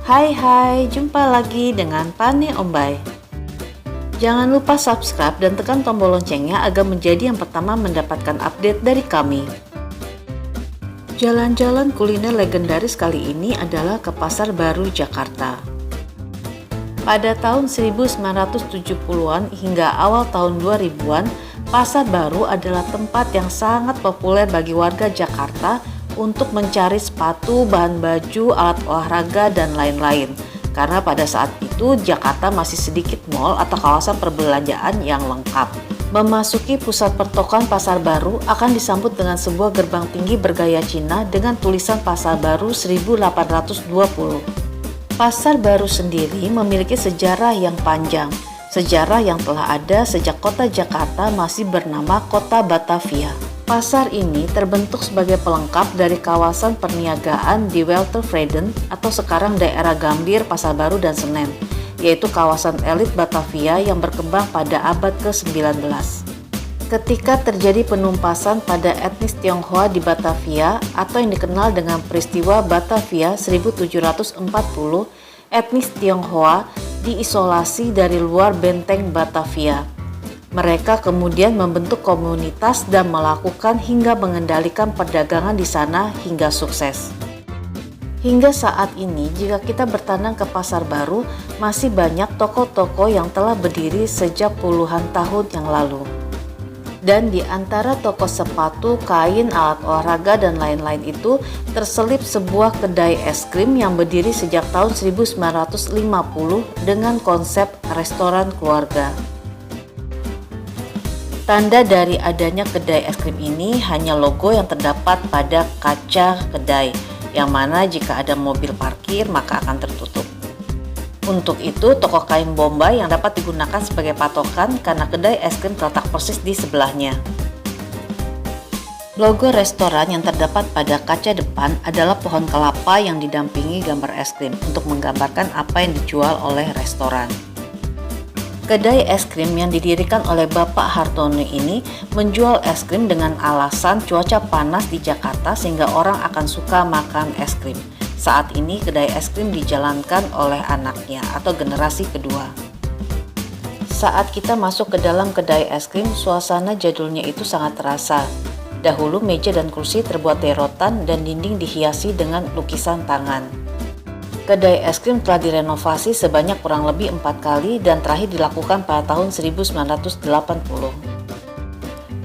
Hai, jumpa lagi dengan Pane Ombay. Jangan lupa subscribe dan tekan tombol loncengnya agar menjadi yang pertama mendapatkan update dari kami. Jalan-jalan kuliner legendaris kali ini adalah ke Pasar Baru, Jakarta. Pada tahun 1970-an hingga awal tahun 2000-an, Pasar Baru adalah tempat yang sangat populer bagi warga Jakarta untuk mencari sepatu, bahan baju, alat olahraga, dan lain-lain. Karena pada saat itu Jakarta masih sedikit mall atau kawasan perbelanjaan yang lengkap. Memasuki pusat pertokoan Pasar Baru akan disambut dengan sebuah gerbang tinggi bergaya Cina dengan tulisan Pasar Baru 1820. Pasar Baru sendiri memiliki sejarah yang panjang. Sejarah yang telah ada sejak kota Jakarta masih bernama Kota Batavia. Pasar ini terbentuk sebagai pelengkap dari kawasan perniagaan di Weltevreden atau sekarang daerah Gambir, Pasar Baru, dan Senen, yaitu kawasan elit Batavia yang berkembang pada abad ke-19. Ketika terjadi penumpasan pada etnis Tionghoa di Batavia atau yang dikenal dengan peristiwa Batavia 1740, etnis Tionghoa diisolasi dari luar benteng Batavia. Mereka kemudian membentuk komunitas dan melakukan hingga mengendalikan perdagangan di sana hingga sukses. Hingga saat ini, jika kita bertandang ke Pasar Baru, masih banyak toko-toko yang telah berdiri sejak puluhan tahun yang lalu. Dan di antara toko sepatu, kain, alat olahraga, dan lain-lain itu terselip sebuah kedai es krim yang berdiri sejak tahun 1950 dengan konsep restoran keluarga. Tanda dari adanya kedai es krim ini hanya logo yang terdapat pada kaca kedai, yang mana jika ada mobil parkir maka akan tertutup. Untuk itu, toko kain Bombay yang dapat digunakan sebagai patokan karena kedai es krim terletak persis di sebelahnya. Logo restoran yang terdapat pada kaca depan adalah pohon kelapa yang didampingi gambar es krim untuk menggambarkan apa yang dijual oleh restoran. Kedai es krim yang didirikan oleh Bapak Hartono ini menjual es krim dengan alasan cuaca panas di Jakarta sehingga orang akan suka makan es krim. Saat ini kedai es krim dijalankan oleh anaknya atau generasi kedua. Saat kita masuk ke dalam kedai es krim, suasana jadulnya itu sangat terasa. Dahulu meja dan kursi terbuat dari rotan dan dinding dihiasi dengan lukisan tangan. Kedai es krim telah direnovasi sebanyak kurang lebih 4 kali dan terakhir dilakukan pada tahun 1980.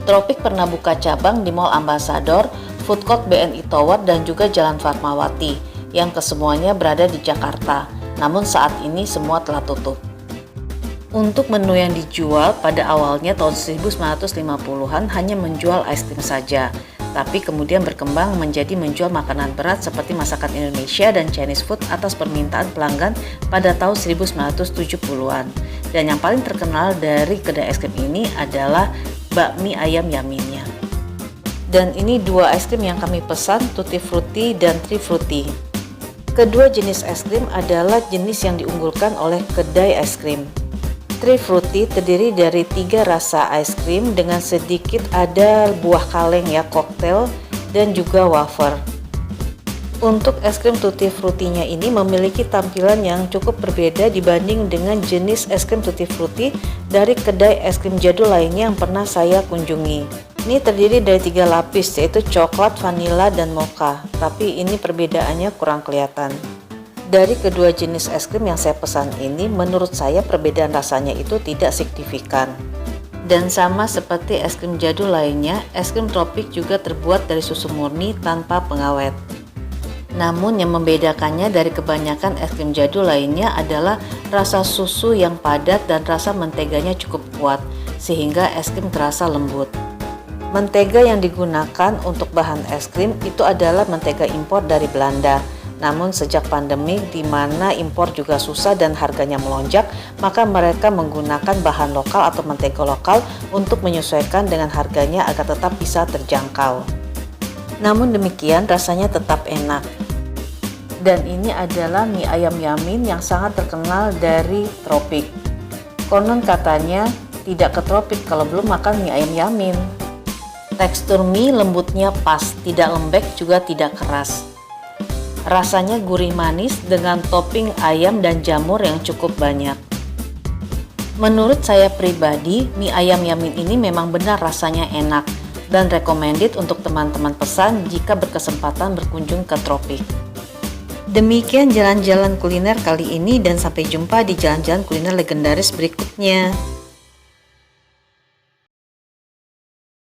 Tropik pernah buka cabang di Mall Ambassador, Food Court BNI Tower, dan juga Jalan Fatmawati, yang kesemuanya berada di Jakarta. Namun saat ini semua telah tutup. Untuk menu yang dijual pada awalnya tahun 1950-an hanya menjual es krim saja. Tapi kemudian berkembang menjadi menjual makanan berat seperti masakan Indonesia dan Chinese food atas permintaan pelanggan pada tahun 1970-an. Dan yang paling terkenal dari kedai es krim ini adalah bakmi ayam Yaminnya. Dan ini dua es krim yang kami pesan, Tutti Frutti dan Tri Frutti. Kedua jenis es krim adalah jenis yang diunggulkan oleh kedai es krim. Tri Frutti terdiri dari 3 rasa es krim dengan sedikit ada buah kaleng ya, koktail, dan juga wafer. Untuk es krim Tutti Fruttinya ini memiliki tampilan yang cukup berbeda dibanding dengan jenis es krim Tutti Frutti dari kedai es krim jadul lainnya yang pernah saya kunjungi. Ini terdiri dari 3 lapis, yaitu coklat, vanila, dan mocha, tapi ini perbedaannya kurang kelihatan. Dari kedua jenis es krim yang saya pesan ini, menurut saya perbedaan rasanya itu tidak signifikan. Dan sama seperti es krim jadul lainnya, es krim tropik juga terbuat dari susu murni tanpa pengawet. Namun yang membedakannya dari kebanyakan es krim jadul lainnya adalah rasa susu yang padat dan rasa menteganya cukup kuat, sehingga es krim terasa lembut. Mentega yang digunakan untuk bahan es krim itu adalah mentega impor dari Belanda. Namun sejak pandemi di mana impor juga susah dan harganya melonjak, maka mereka menggunakan bahan lokal atau mentega lokal untuk menyesuaikan dengan harganya agar tetap bisa terjangkau. Namun demikian rasanya tetap enak. Dan ini adalah mie ayam Yamin yang sangat terkenal dari Tropik. Konon katanya tidak ke Tropik kalau belum makan mie ayam Yamin. Tekstur mie lembutnya pas, tidak lembek juga tidak keras. Rasanya gurih manis dengan topping ayam dan jamur yang cukup banyak. Menurut saya pribadi, mie ayam Yamin ini memang benar rasanya enak dan recommended untuk teman-teman pesan jika berkesempatan berkunjung ke Tropik. Demikian jalan-jalan kuliner kali ini dan sampai jumpa di jalan-jalan kuliner legendaris berikutnya.